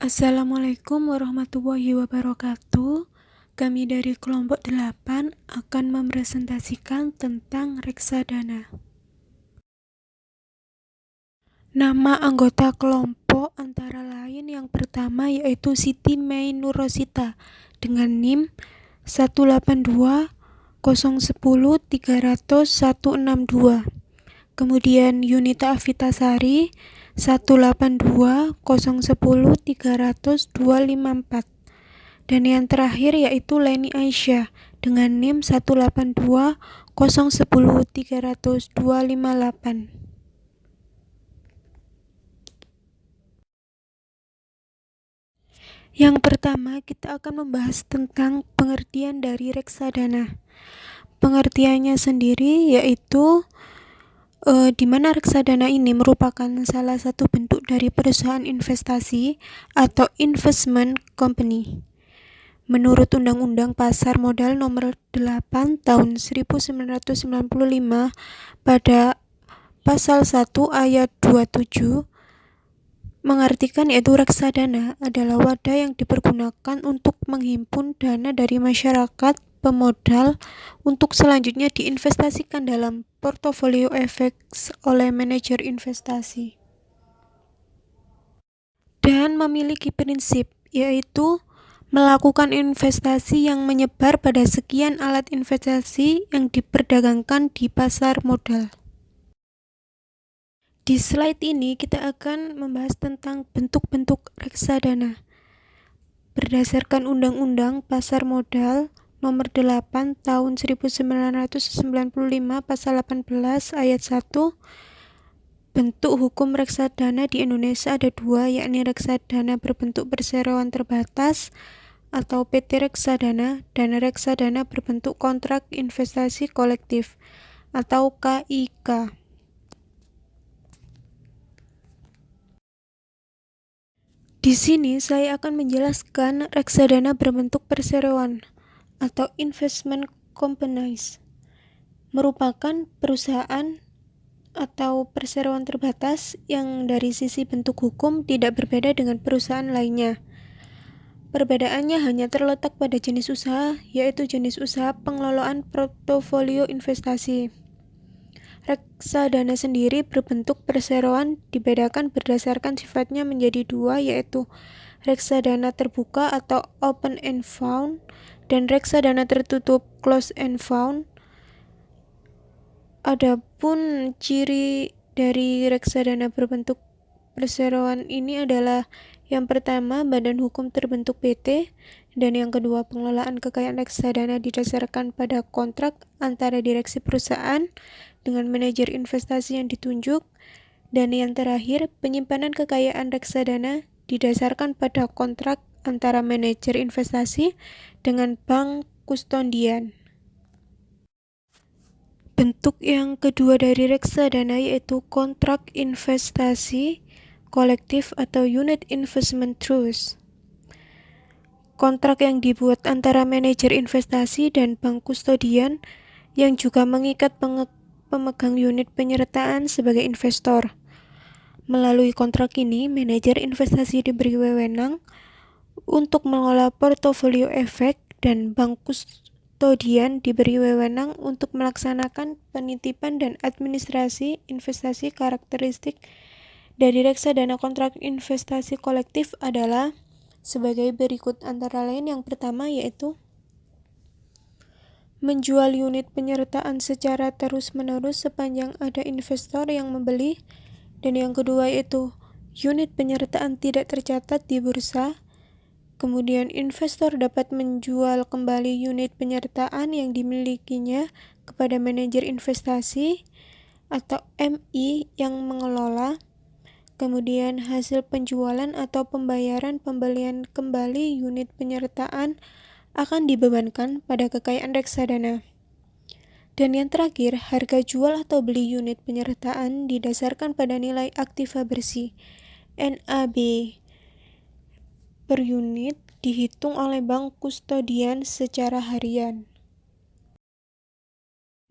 Assalamualaikum warahmatullahi wabarakatuh. Kami dari kelompok 8 akan mempresentasikan tentang reksadana. Nama anggota kelompok antara lain yang pertama yaitu Siti Mei Nur Rosita dengan NIM 18201030162. Kemudian Yunita Afitasari 18201030254. Dan yang terakhir yaitu Leni Aisyah dengan NIM 18201030258. Yang pertama, kita akan membahas tentang pengertian dari reksadana. Pengertiannya sendiri yaitu di mana reksadana ini merupakan salah satu bentuk dari perusahaan investasi atau investment company. Menurut Undang-Undang Pasar Modal Nomor 8 Tahun 1995 pada Pasal 1 Ayat 27 mengartikan yaitu reksadana adalah wadah yang dipergunakan untuk menghimpun dana dari masyarakat pemodal untuk selanjutnya diinvestasikan dalam portofolio efek oleh manajer investasi. Dan memiliki prinsip yaitu melakukan investasi yang menyebar pada sekian alat investasi yang diperdagangkan di pasar modal. Di slide ini kita akan membahas tentang bentuk-bentuk reksadana. Berdasarkan Undang-Undang Pasar Modal Nomor 8 Tahun 1995 Pasal 18 Ayat 1, bentuk hukum reksadana di Indonesia ada dua, yakni reksadana berbentuk perseroan terbatas atau PT Reksadana dan reksadana berbentuk kontrak investasi kolektif atau KIK. Di sini saya akan menjelaskan reksadana berbentuk perseroan atau investment companies merupakan perusahaan atau perseroan terbatas yang dari sisi bentuk hukum tidak berbeda dengan perusahaan lainnya. Perbedaannya hanya terletak pada jenis usaha, yaitu jenis usaha pengelolaan portofolio investasi. Reksadana sendiri berbentuk perseroan dibedakan berdasarkan sifatnya menjadi dua, yaitu reksadana terbuka atau open end fund dan reksadana tertutup closed end fund. Adapun ciri dari reksadana berbentuk perseroan ini adalah yang pertama, badan hukum terbentuk PT, dan yang kedua, pengelolaan kekayaan reksadana didasarkan pada kontrak antara direksi perusahaan dengan manajer investasi yang ditunjuk, dan yang terakhir, penyimpanan kekayaan reksadana didasarkan pada kontrak antara manajer investasi dengan bank kustodian. Bentuk yang kedua dari reksadana yaitu kontrak investasi kolektif atau unit investment trust. Kontrak yang dibuat antara manajer investasi dan bank kustodian yang juga mengikat pemegang unit penyertaan sebagai investor. Melalui kontrak ini, manajer investasi diberi wewenang untuk mengelola portofolio efek dan bank kustodian diberi wewenang untuk melaksanakan penitipan dan administrasi investasi. Karakteristik dari reksadana kontrak investasi kolektif adalah sebagai berikut, antara lain yang pertama yaitu menjual unit penyertaan secara terus-menerus sepanjang ada investor yang membeli, dan yang kedua yaitu unit penyertaan tidak tercatat di bursa. Kemudian investor dapat menjual kembali unit penyertaan yang dimilikinya kepada manajer investasi atau MI yang mengelola. Kemudian hasil penjualan atau pembayaran pembelian kembali unit penyertaan akan dibebankan pada kekayaan reksadana. Dan yang terakhir, harga jual atau beli unit penyertaan didasarkan pada nilai aktiva bersih NAB per unit dihitung oleh bank kustodian secara harian.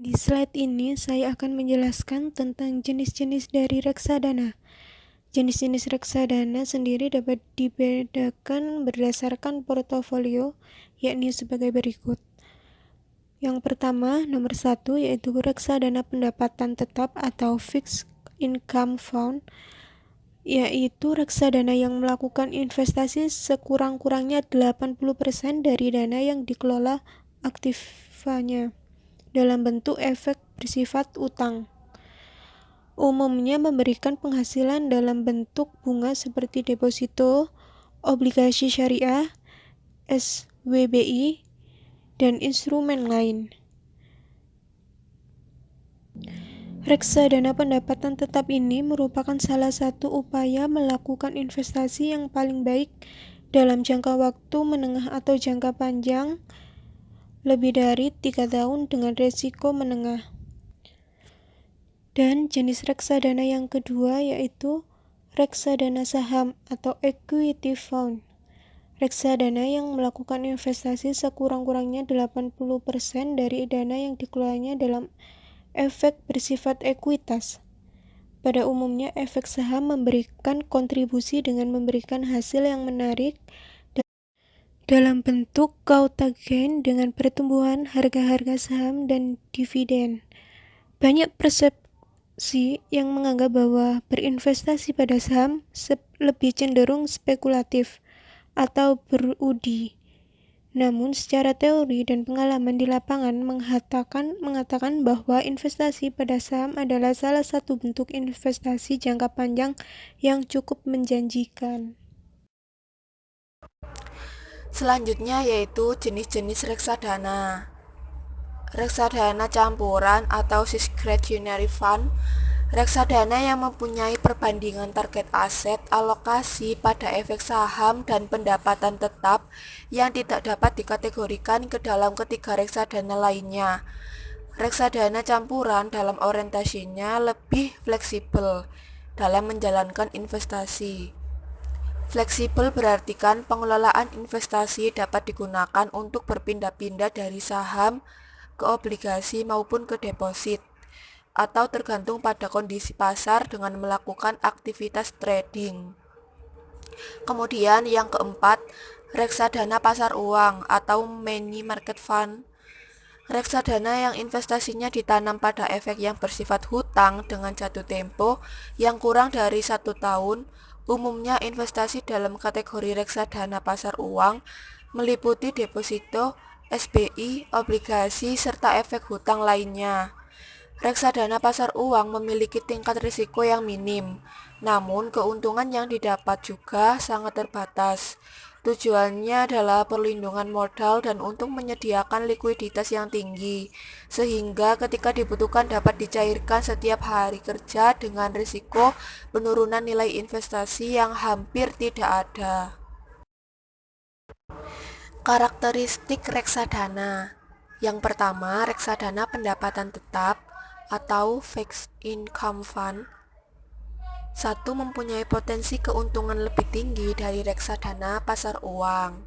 Di slide ini saya akan menjelaskan tentang jenis-jenis dari reksadana. Jenis-jenis reksadana sendiri dapat dibedakan berdasarkan portofolio, yakni sebagai berikut. Yang pertama, nomor 1, yaitu reksadana pendapatan tetap atau fixed income fund, yaitu reksadana yang melakukan investasi sekurang-kurangnya 80% dari dana yang dikelola aktifanya dalam bentuk efek bersifat utang. Umumnya memberikan penghasilan dalam bentuk bunga seperti deposito, obligasi syariah, SWBI, dan instrumen lain. Reksadana pendapatan tetap ini merupakan salah satu upaya melakukan investasi yang paling baik dalam jangka waktu menengah atau jangka panjang lebih dari 3 tahun dengan risiko menengah. Dan jenis reksadana yang kedua yaitu reksadana saham atau equity fund. Reksadana yang melakukan investasi sekurang-kurangnya 80% dari dana yang dikelolanya dalam efek bersifat ekuitas. Pada umumnya, efek saham memberikan kontribusi dengan memberikan hasil yang menarik dalam bentuk capital gain dengan pertumbuhan harga-harga saham dan dividen. Banyak persepsi yang menganggap bahwa berinvestasi pada saham lebih cenderung spekulatif atau berudi. Namun secara teori dan pengalaman di lapangan mengatakan bahwa investasi pada saham adalah salah satu bentuk investasi jangka panjang yang cukup menjanjikan. Selanjutnya yaitu jenis-jenis reksadana. Reksadana campuran atau discretionary fund, reksadana yang mempunyai perbandingan target aset, alokasi pada efek saham dan pendapatan tetap yang tidak dapat dikategorikan ke dalam ketiga reksadana lainnya. Reksadana campuran dalam orientasinya lebih fleksibel dalam menjalankan investasi. Fleksibel berarti kan pengelolaan investasi dapat digunakan untuk berpindah-pindah dari saham ke obligasi maupun ke deposit, atau tergantung pada kondisi pasar dengan melakukan aktivitas trading. Kemudian yang keempat, reksadana pasar uang atau money market fund. Reksadana yang investasinya ditanam pada efek yang bersifat hutang dengan jatuh tempo yang kurang dari 1 tahun. Umumnya investasi dalam kategori reksadana pasar uang meliputi deposito, SBI, obligasi, serta efek hutang lainnya. Reksadana pasar uang memiliki tingkat risiko yang minim, namun keuntungan yang didapat juga sangat terbatas. Tujuannya adalah perlindungan modal dan untuk menyediakan likuiditas yang tinggi, sehingga ketika dibutuhkan dapat dicairkan setiap hari kerja dengan risiko penurunan nilai investasi yang hampir tidak ada. Karakteristik reksadana. Yang pertama, reksadana pendapatan tetap atau fixed income fund. 1. Mempunyai potensi keuntungan lebih tinggi dari reksadana pasar uang.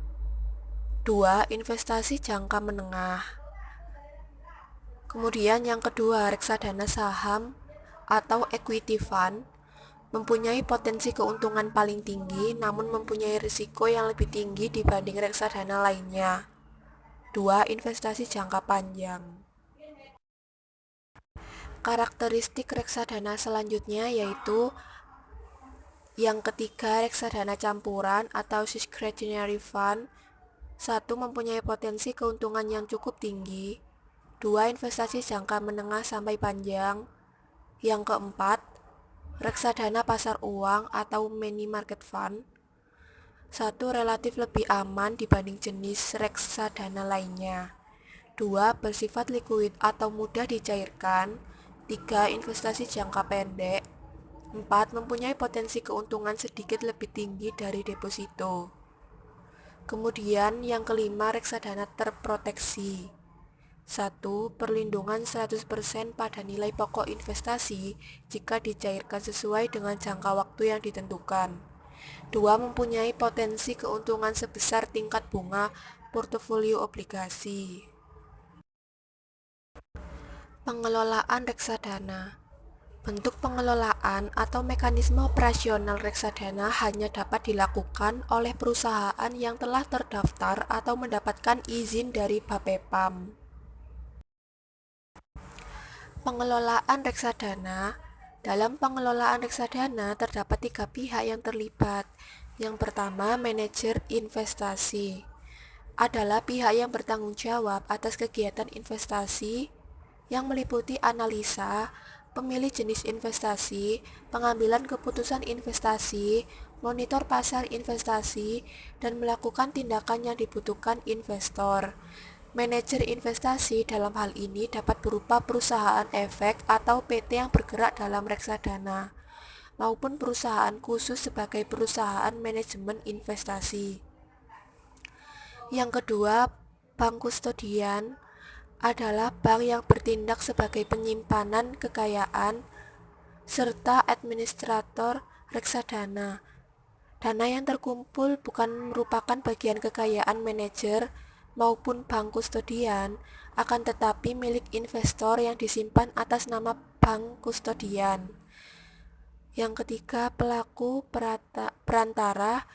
2. Investasi jangka menengah. Kemudian yang kedua, reksadana saham atau equity fund mempunyai potensi keuntungan paling tinggi namun mempunyai risiko yang lebih tinggi dibanding reksadana lainnya. 2. Investasi jangka panjang. Karakteristik reksadana selanjutnya yaitu yang ketiga, reksadana campuran atau discretionary fund. 1. Mempunyai potensi keuntungan yang cukup tinggi. 2. Investasi jangka menengah sampai panjang. Yang keempat, reksadana pasar uang atau money market fund. 1. Relatif lebih aman dibanding jenis reksadana lainnya. 2. Bersifat likuid atau mudah dicairkan. 3. Investasi jangka pendek. 4. Mempunyai potensi keuntungan sedikit lebih tinggi dari deposito. Kemudian yang kelima, reksadana terproteksi. 1. Perlindungan 100% pada nilai pokok investasi jika dicairkan sesuai dengan jangka waktu yang ditentukan. 2. Mempunyai potensi keuntungan sebesar tingkat bunga portofolio obligasi. Pengelolaan reksadana. Bentuk pengelolaan atau mekanisme operasional reksadana hanya dapat dilakukan oleh perusahaan yang telah terdaftar atau mendapatkan izin dari Bapepam. Pengelolaan reksadana. Dalam pengelolaan reksadana terdapat 3 pihak yang terlibat. Yang pertama, manajer investasi adalah pihak yang bertanggung jawab atas kegiatan investasi yang meliputi analisa, pemilih jenis investasi, pengambilan keputusan investasi, monitor pasar investasi, dan melakukan tindakan yang dibutuhkan investor. Manajer investasi dalam hal ini dapat berupa perusahaan efek atau PT yang bergerak dalam reksadana, maupun perusahaan khusus sebagai perusahaan manajemen investasi. Yang kedua, bank kustodian adalah bank yang bertindak sebagai penyimpanan kekayaan serta administrator reksadana. Dana yang terkumpul bukan merupakan bagian kekayaan manajer maupun bank kustodian, akan tetapi milik investor yang disimpan atas nama bank kustodian. Yang ketiga, pelaku perantara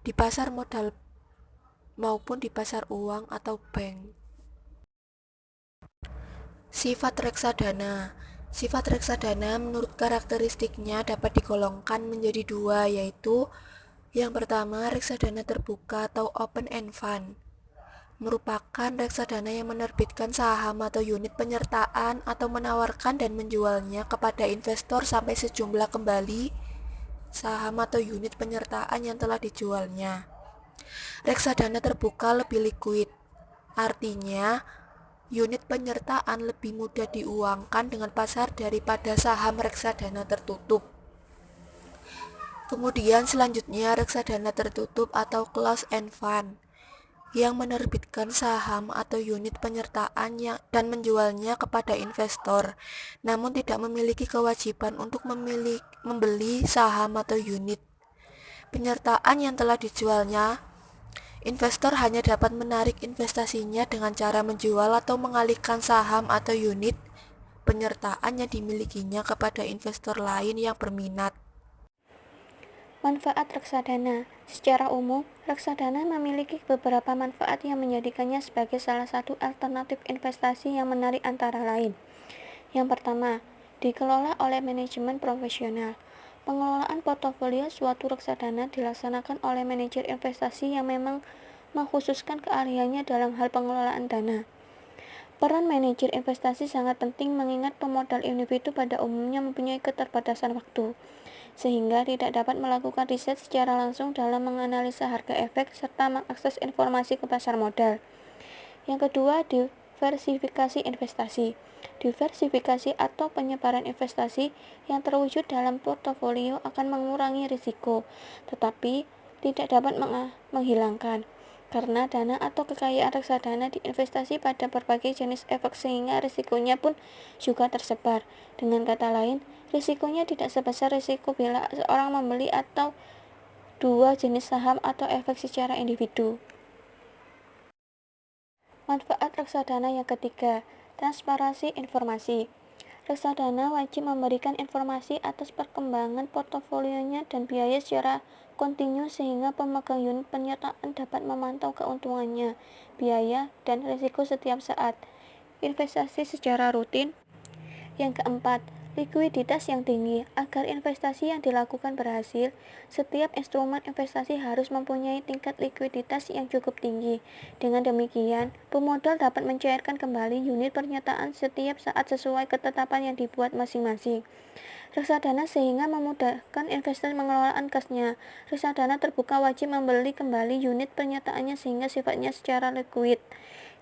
di pasar modal maupun di pasar uang atau bank. Sifat reksadana. Sifat reksadana menurut karakteristiknya dapat digolongkan menjadi 2, yaitu yang pertama, reksadana terbuka atau open-end fund merupakan reksadana yang menerbitkan saham atau unit penyertaan atau menawarkan dan menjualnya kepada investor sampai sejumlah kembali saham atau unit penyertaan yang telah dijualnya. Reksadana terbuka lebih liquid, artinya unit penyertaan lebih mudah diuangkan dengan pasar daripada saham reksadana tertutup. Kemudian selanjutnya reksadana tertutup atau closed-end fund yang menerbitkan saham atau unit penyertaan dan menjualnya kepada investor, namun tidak memiliki kewajiban untuk membeli saham atau unit penyertaan yang telah dijualnya. Investor hanya dapat menarik investasinya dengan cara menjual atau mengalihkan saham atau unit penyertaan yang dimilikinya kepada investor lain yang berminat. Manfaat reksadana. Secara umum, reksadana memiliki beberapa manfaat yang menjadikannya sebagai salah satu alternatif investasi yang menarik antara lain. Yang pertama, dikelola oleh manajemen profesional. Pengelolaan portofolio suatu reksadana dilaksanakan oleh manajer investasi yang memang mengkhususkan keahliannya dalam hal pengelolaan dana. Peran manajer investasi sangat penting mengingat pemodal individu pada umumnya mempunyai keterbatasan waktu, sehingga tidak dapat melakukan riset secara langsung dalam menganalisa harga efek serta mengakses informasi ke pasar modal. Yang kedua, diversifikasi investasi. Diversifikasi atau penyebaran investasi yang terwujud dalam portofolio akan mengurangi risiko, tetapi tidak dapat menghilangkan, karena dana atau kekayaan reksadana diinvestasi pada berbagai jenis efek sehingga risikonya pun juga tersebar. Dengan kata lain, risikonya tidak sebesar risiko bila seorang membeli atau dua jenis saham atau efek secara individu. Manfaat reksadana yang ketiga, transparansi informasi. Reksadana wajib memberikan informasi atas perkembangan portofolionya dan biaya secara kontinu sehingga pemegang unit penyertaan dapat memantau keuntungannya, biaya, dan risiko setiap saat. Investasi secara rutin. Yang keempat, likuiditas yang tinggi. Agar investasi yang dilakukan berhasil, setiap instrumen investasi harus mempunyai tingkat likuiditas yang cukup tinggi. Dengan demikian, pemodal dapat mencairkan kembali unit pernyataan setiap saat sesuai ketetapan yang dibuat masing-masing. Reksadana sehingga memudahkan investor mengelolaan kasnya. Reksadana terbuka wajib membeli kembali unit pernyataannya sehingga sifatnya secara likuid.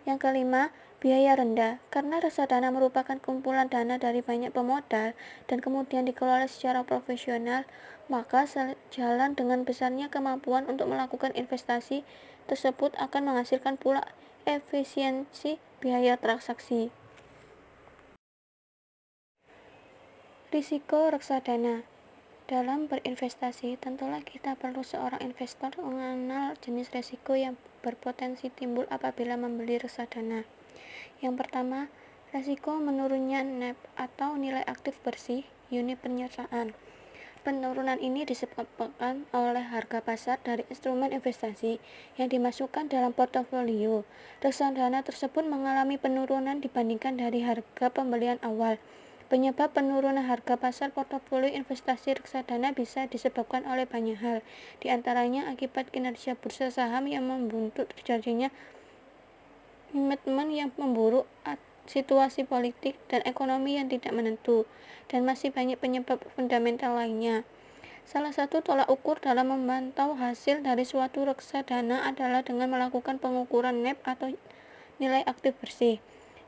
Yang kelima, biaya rendah. Karena reksadana merupakan kumpulan dana dari banyak pemodal dan kemudian dikelola secara profesional, maka sejalan dengan besarnya kemampuan untuk melakukan investasi tersebut akan menghasilkan pula efisiensi biaya transaksi. Risiko reksadana. Dalam berinvestasi, tentulah kita perlu seorang investor mengenal jenis risiko yang berpotensi timbul apabila membeli reksadana. Yang pertama, risiko menurunnya NAV atau nilai aktif bersih unit penyertaan. Penurunan ini disebabkan oleh harga pasar dari instrumen investasi yang dimasukkan dalam portofolio. Reksadana tersebut mengalami penurunan dibandingkan dari harga pembelian awal. Penyebab penurunan harga pasar portofolio investasi reksadana bisa disebabkan oleh banyak hal, di antaranya akibat kinerja bursa saham yang membuntut terjadinya komitmen yang memburuk, situasi politik dan ekonomi yang tidak menentu, dan masih banyak penyebab fundamental lainnya. Salah satu tolak ukur dalam memantau hasil dari suatu reksadana adalah dengan melakukan pengukuran NAV atau nilai aktif bersih.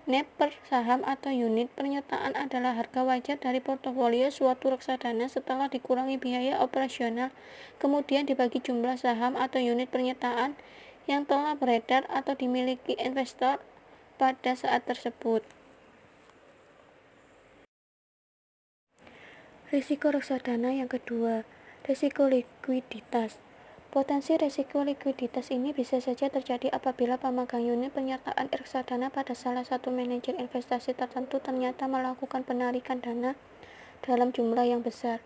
NAV per saham atau unit penyertaan adalah harga wajar dari portofolio suatu reksadana setelah dikurangi biaya operasional, kemudian dibagi jumlah saham atau unit penyertaan yang telah beredar atau dimiliki investor pada saat tersebut. Risiko reksadana yang kedua, risiko likuiditas. Potensi risiko likuiditas ini bisa saja terjadi apabila pemegang unit penyertaan reksadana pada salah satu manajer investasi tertentu ternyata melakukan penarikan dana dalam jumlah yang besar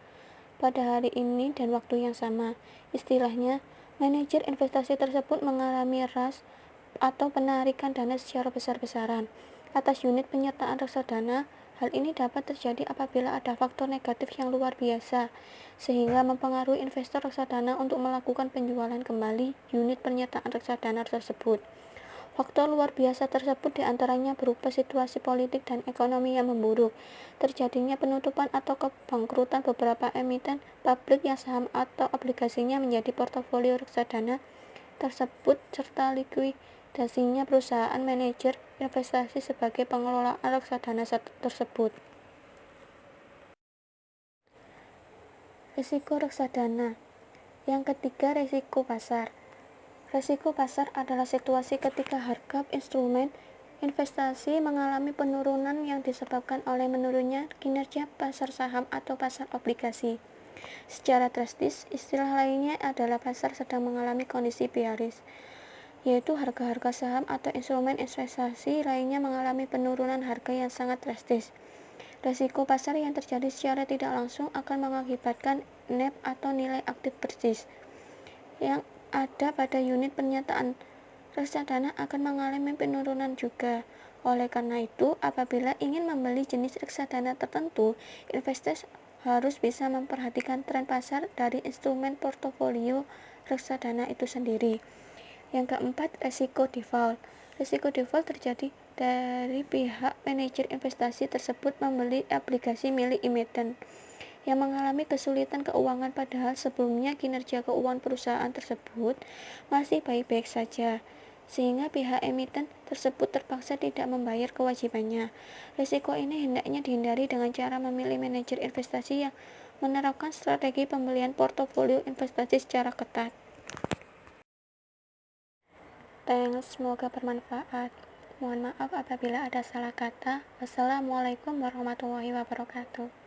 pada hari ini dan waktu yang sama. Istilahnya, manajer investasi tersebut mengalami rush atau penarikan dana secara besar-besaran atas unit penyertaan reksadana. Hal ini dapat terjadi apabila ada faktor negatif yang luar biasa, sehingga mempengaruhi investor reksadana untuk melakukan penjualan kembali unit penyertaan reksadana tersebut. Faktor luar biasa tersebut diantaranya berupa situasi politik dan ekonomi yang memburuk, terjadinya penutupan atau kebangkrutan beberapa emiten publik yang saham atau obligasinya menjadi portofolio reksadana tersebut, serta likuidasinya perusahaan manajer investasi sebagai pengelola reksadana tersebut. Risiko reksadana. Yang ketiga, risiko pasar. Risiko pasar adalah situasi ketika harga instrumen investasi mengalami penurunan yang disebabkan oleh menurunnya kinerja pasar saham atau pasar obligasi. Secara drastis, istilah lainnya adalah pasar sedang mengalami kondisi bearish, yaitu harga-harga saham atau instrumen investasi lainnya mengalami penurunan harga yang sangat drastis. Risiko pasar yang terjadi secara tidak langsung akan mengakibatkan NAV atau nilai aktif bersih yang ada pada unit penyertaan reksadana akan mengalami penurunan juga. Oleh karena itu, apabila ingin membeli jenis reksadana tertentu, investor harus bisa memperhatikan tren pasar dari instrumen portofolio reksadana itu sendiri. Yang keempat, risiko default. Risiko default terjadi dari pihak manajer investasi tersebut membeli obligasi milik emiten yang mengalami kesulitan keuangan, padahal sebelumnya kinerja keuangan perusahaan tersebut masih baik-baik saja, sehingga pihak emiten tersebut terpaksa tidak membayar kewajibannya. Risiko ini hendaknya dihindari dengan cara memilih manajer investasi yang menerapkan strategi pembelian portofolio investasi secara ketat. Thanks, semoga bermanfaat. Mohon maaf apabila ada salah kata. Wassalamualaikum warahmatullahi wabarakatuh.